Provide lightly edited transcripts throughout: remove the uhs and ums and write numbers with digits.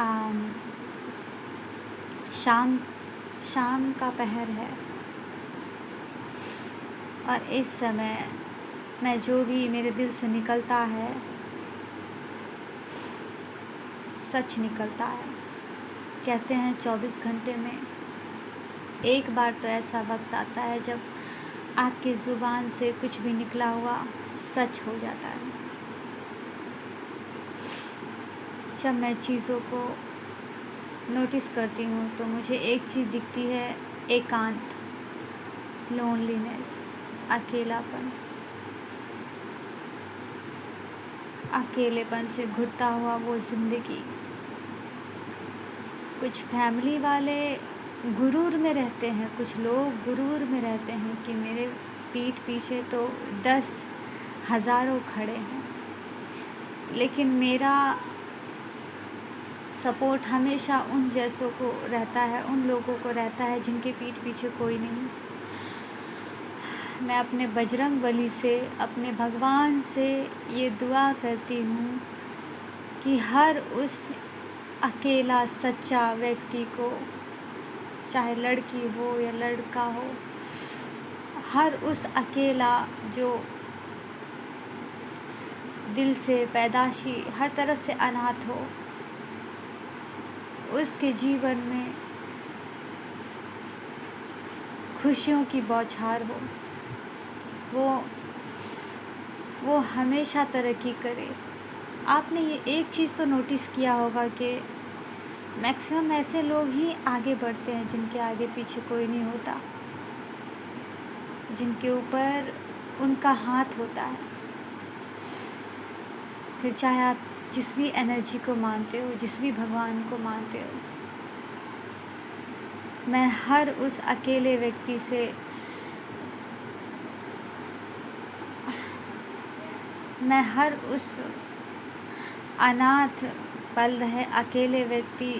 आम, शाम शाम का पहर है और इस समय मैं जो भी मेरे दिल से निकलता है सच निकलता है। कहते हैं 24 घंटे में एक बार तो ऐसा वक्त आता है जब आपकी ज़ुबान से कुछ भी निकला हुआ सच हो जाता है। जब मैं चीज़ों को नोटिस करती हूँ तो मुझे एक चीज़ दिखती है, एकांत, लोनलीनेस, अकेलापन। अकेलेपन से घुटता हुआ वो ज़िंदगी। कुछ फैमिली वाले गुरूर में रहते हैं, कुछ लोग गुरूर में रहते हैं कि मेरे पीठ पीछे तो 10 हज़ारों खड़े हैं, लेकिन मेरा सपोर्ट हमेशा उन जैसों को रहता है, उन लोगों को रहता है जिनके पीठ पीछे कोई नहीं। मैं अपने बजरंग बली से, अपने भगवान से ये दुआ करती हूँ कि हर उस अकेला सच्चा व्यक्ति को, चाहे लड़की हो या लड़का हो, हर उस अकेला जो दिल से पैदाशी हर तरफ से अनाथ हो, उसके जीवन में खुशियों की बौछार हो, वो हमेशा तरक्की करे। आपने ये एक चीज़ तो नोटिस किया होगा कि मैक्सिमम ऐसे लोग ही आगे बढ़ते हैं जिनके आगे पीछे कोई नहीं होता, जिनके ऊपर उनका हाथ होता है। फिर चाहे आप जिस भी एनर्जी को मानते हो, जिस भी भगवान को मानते हो, मैं हर उस अकेले व्यक्ति से मैं हर उस अनाथ पल रहे अकेले व्यक्ति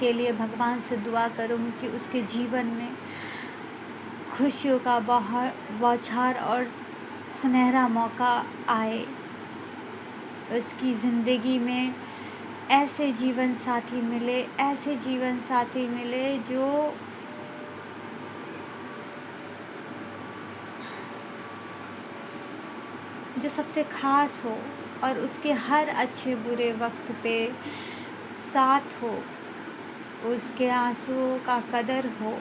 के लिए भगवान से दुआ करूँगी कि उसके जीवन में खुशियों का बौछार और सुनहरा मौका आए। उसकी ज़िंदगी में ऐसे जीवन साथी मिले, ऐसे जीवन साथी मिले जो सबसे ख़ास हो और उसके हर अच्छे बुरे वक्त पे साथ हो, उसके आंसुओं का कदर हो,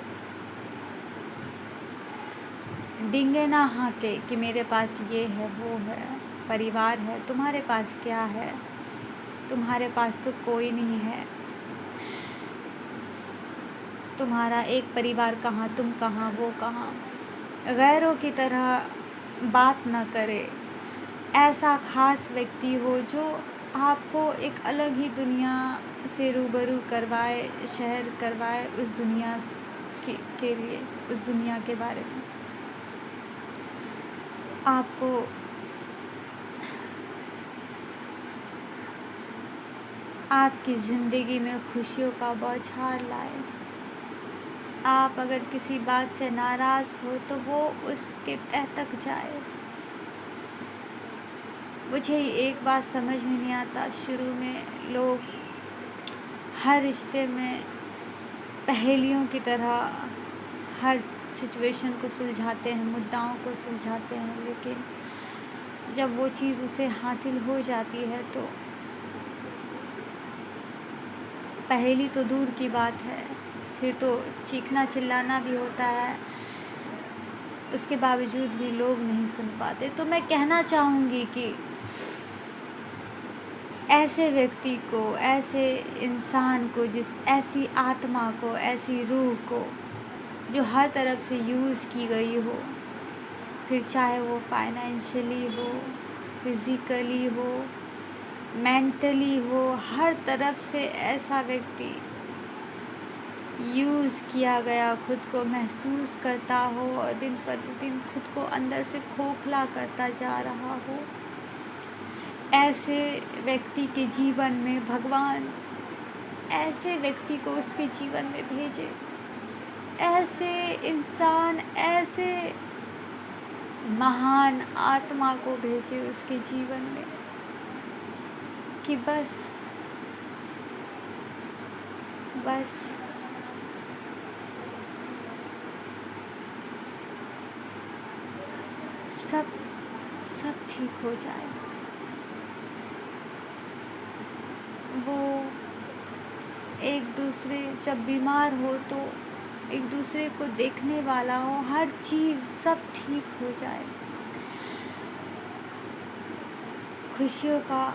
डींगे ना हाँके कि मेरे पास ये है वो है, परिवार है, तुम्हारे पास क्या है, तुम्हारे पास तो कोई नहीं है, तुम्हारा एक परिवार कहाँ, तुम कहाँ, वो कहाँ। गैरों की तरह बात ना करे, ऐसा ख़ास व्यक्ति हो जो आपको एक अलग ही दुनिया से रूबरू करवाए, शहर करवाए उस दुनिया के लिए, उस दुनिया के बारे में। आपको आपकी ज़िंदगी में खुशियों का बौछार लाए। आप अगर किसी बात से नाराज़ हो तो वो उसके तह तक जाए। मुझे एक बात समझ में नहीं आता, शुरू में लोग हर रिश्ते में पहेलियों की तरह हर सिचुएशन को सुलझाते हैं, मुद्दाओं को सुलझाते हैं, लेकिन जब वो चीज़ उसे हासिल हो जाती है तो पहेली तो दूर की बात है, फिर तो चीखना चिल्लाना भी होता है, उसके बावजूद भी लोग नहीं सुन पाते। तो मैं कहना चाहूँगी कि ऐसे व्यक्ति को, ऐसे इंसान को, ऐसी आत्मा को, ऐसी रूह को जो हर तरफ से यूज़ की गई हो, फिर चाहे वो फाइनेंशियली हो, फिज़िकली हो, मेंटली हो, हर तरफ से ऐसा व्यक्ति यूज़ किया गया खुद को महसूस करता हो और दिन प्रतिदिन खुद को अंदर से खोखला करता जा रहा हो, ऐसे व्यक्ति के जीवन में भगवान ऐसे व्यक्ति को उसके जीवन में भेजे, ऐसे इंसान, ऐसे महान आत्मा को भेजे उसके जीवन में कि बस बस सब सब ठीक हो जाए। वो एक दूसरे जब बीमार हो तो एक दूसरे को देखने वाला हो, हर चीज़ सब ठीक हो जाए। खुशियों का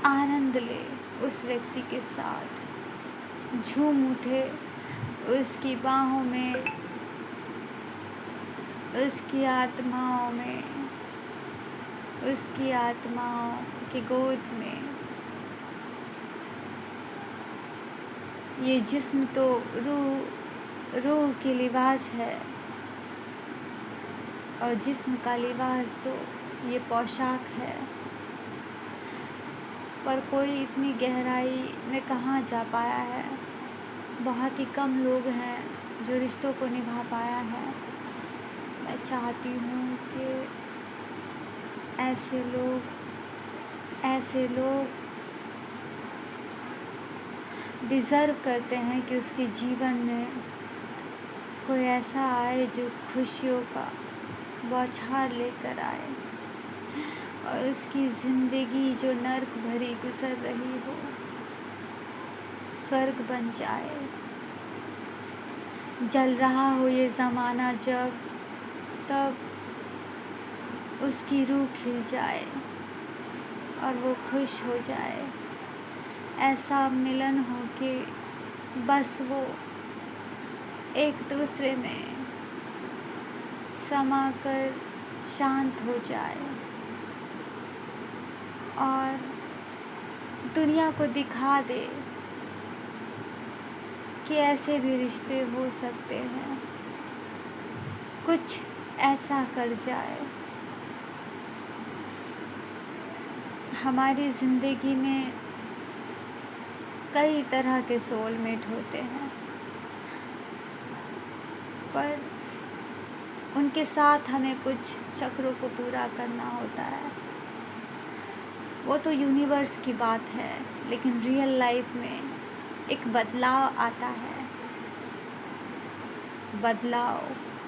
आनंद ले उस व्यक्ति के साथ, झूम उठे उसकी बाहों में, उसकी आत्माओं में, उसकी आत्माओं की गोद में। ये जिस्म तो रूह की लिबास है, और जिस्म का लिबास तो ये पोशाक है। पर कोई इतनी गहराई में कहाँ जा पाया है। बहुत ही कम लोग हैं जो रिश्तों को निभा पाया है। मैं चाहती हूँ कि ऐसे लोग डिज़र्व करते हैं कि उसके जीवन में कोई ऐसा आए जो खुशियों का बौछार लेकर आए, और उसकी ज़िंदगी जो नर्क भरी गुजर रही हो स्वर्ग बन जाए। जल रहा हो ये ज़माना जब, तब उसकी रूह खिल जाए और वो खुश हो जाए। ऐसा मिलन हो कि बस वो एक दूसरे में समाकर शांत हो जाए और दुनिया को दिखा दे कि ऐसे भी रिश्ते हो सकते हैं। कुछ ऐसा कर जाए। हमारी ज़िंदगी में कई तरह के सोलमेट होते हैं, पर उनके साथ हमें कुछ चक्रों को पूरा करना होता है। वो तो यूनिवर्स की बात है, लेकिन रियल लाइफ में एक बदलाव आता है।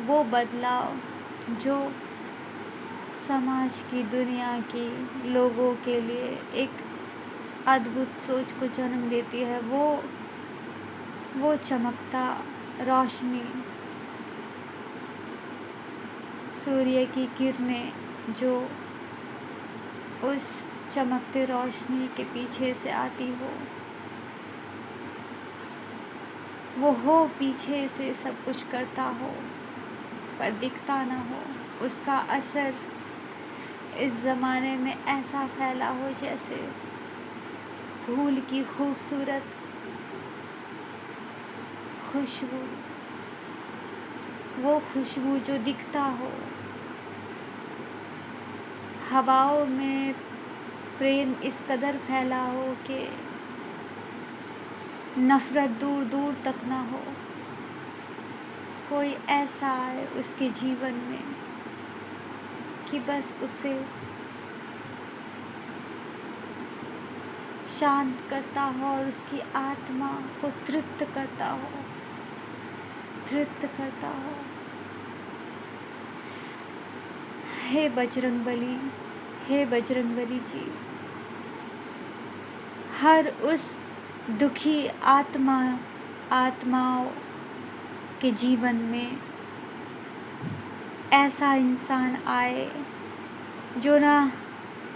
वो बदलाव जो समाज की, दुनिया की, लोगों के लिए एक अद्भुत सोच को जन्म देती है। वो चमकता रोशनी, सूर्य की किरणें जो उस चमकते रोशनी के पीछे से आती हो, वो हो पीछे से सब कुछ करता हो पर दिखता ना हो। उसका असर इस ज़माने में ऐसा फैला हो जैसे फूल की खूबसूरत खुशबू, वो खुशबू जो दिखता हो। हवाओं में प्रेम इस कदर फैला हो कि नफ़रत दूर दूर तक ना हो। कोई ऐसा आए उसके जीवन में कि बस उसे शांत करता हो और उसकी आत्मा को तृप्त करता हो। हे बजरंगबली, हे बजरंगबली जी, हर उस दुखी आत्माओं के जीवन में ऐसा इंसान आए जो ना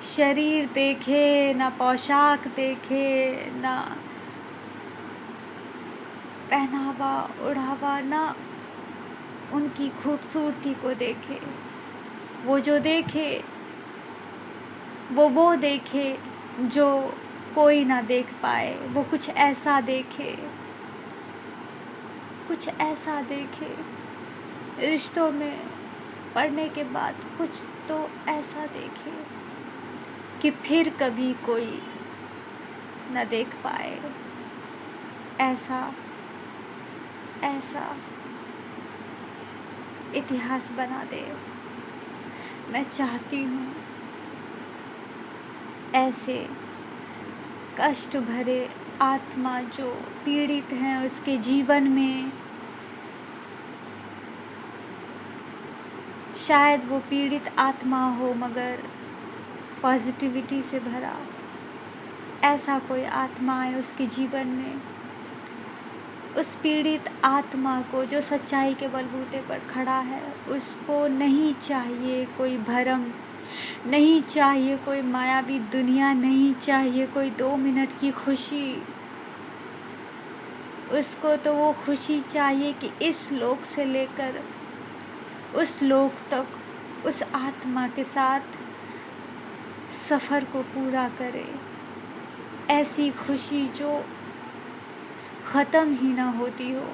शरीर देखे, ना पोशाक देखे, ना पहनावा ओढ़ावा, ना उनकी खूबसूरती को देखे। वो जो देखे वो देखे जो कोई ना देख पाए। वो कुछ ऐसा देखे रिश्तों में पड़ने के बाद, कुछ तो ऐसा देखे कि फिर कभी कोई न देख पाए। ऐसा इतिहास बना दे। मैं चाहती हूँ ऐसे कष्ट भरे आत्मा जो पीड़ित हैं उसके जीवन में शायद वो पीड़ित आत्मा हो मगर पॉजिटिविटी से भरा ऐसा कोई आत्मा है उसके जीवन में। उस पीड़ित आत्मा को जो सच्चाई के बलबूते पर खड़ा है उसको नहीं चाहिए कोई भरम, नहीं चाहिए कोई मायावी दुनिया, नहीं चाहिए कोई 2 मिनट की खुशी। उसको तो वो खुशी चाहिए कि इस लोक से लेकर उस लोक तक उस आत्मा के साथ सफ़र को पूरा करे। ऐसी खुशी जो ख़त्म ही ना होती हो,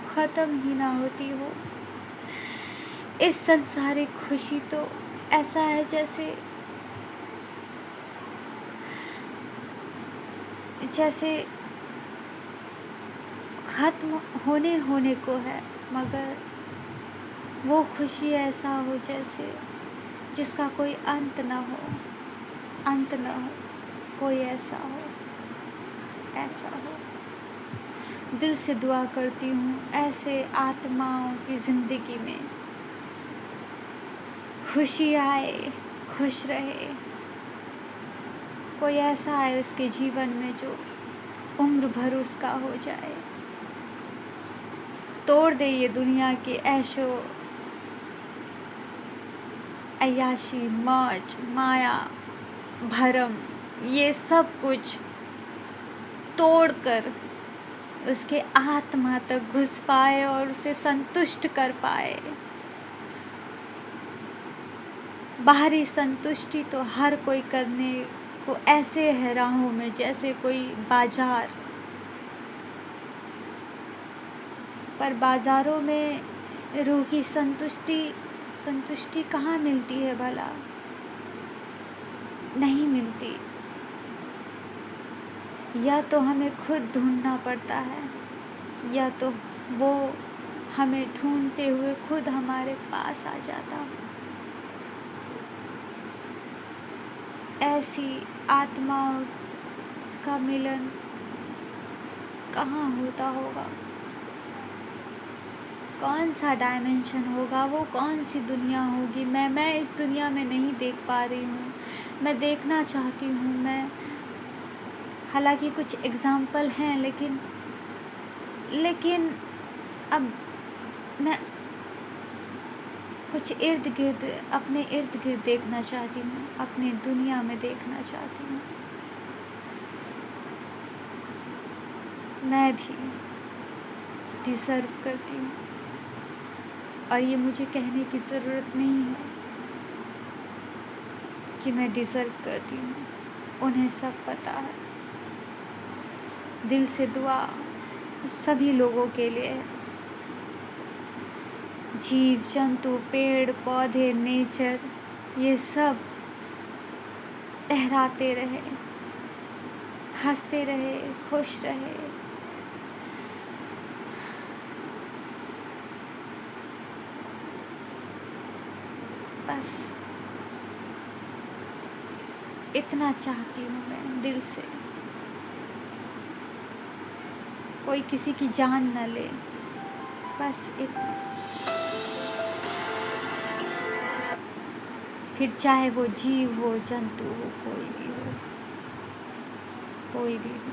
ख़त्म ही ना होती हो। इस संसारिक खुशी तो ऐसा है जैसे ख़त्म होने को है, मगर वो खुशी ऐसा हो जैसे जिसका कोई अंत ना हो, अंत ना हो, कोई ऐसा हो। दिल से दुआ करती हूँ ऐसे आत्माओं की ज़िंदगी में खुशी आए, खुश रहे। कोई ऐसा आए उसके जीवन में जो उम्र भर उसका हो जाए, तोड़ दे ये दुनिया के ऐशो अय्याशी, मौज, माया, भरम, ये सब कुछ तोड़कर उसके आत्मा तक घुस पाए और उसे संतुष्ट कर पाए। बाहरी संतुष्टि तो हर कोई करने को ऐसे है राहों में जैसे कोई बाजार, पर बाज़ारों में रूह की संतुष्टि कहाँ मिलती है भला? नहीं मिलती। या तो हमें खुद ढूंढना पड़ता है या तो वो हमें ढूंढते हुए खुद हमारे पास आ जाता। ऐसी आत्माओं का मिलन कहाँ होता होगा? कौन सा डायमेंशन होगा? वो कौन सी दुनिया होगी? मैं इस दुनिया में नहीं देख पा रही हूँ। मैं देखना चाहती हूँ। मैं हालांकि कुछ एग्ज़ाम्पल हैं लेकिन अब मैं कुछ अपने इर्द गिर्द देखना चाहती हूँ, अपनी दुनिया में देखना चाहती हूँ। मैं भी डिज़र्व करती हूँ और ये मुझे कहने की ज़रूरत नहीं है कि मैं डिज़र्व करती हूँ, उन्हें सब पता है। दिल से दुआ सभी लोगों के लिए, जीव जंतु, पेड़ पौधे, नेचर, ये सब लहराते रहे, हंसते रहे, खुश रहे। बस इतना चाहती हूँ मैं दिल से। कोई किसी की जान न ले, बस इतना। फिर चाहे वो जीव हो, जंतु हो, कोई भी हो, कोई भी हो।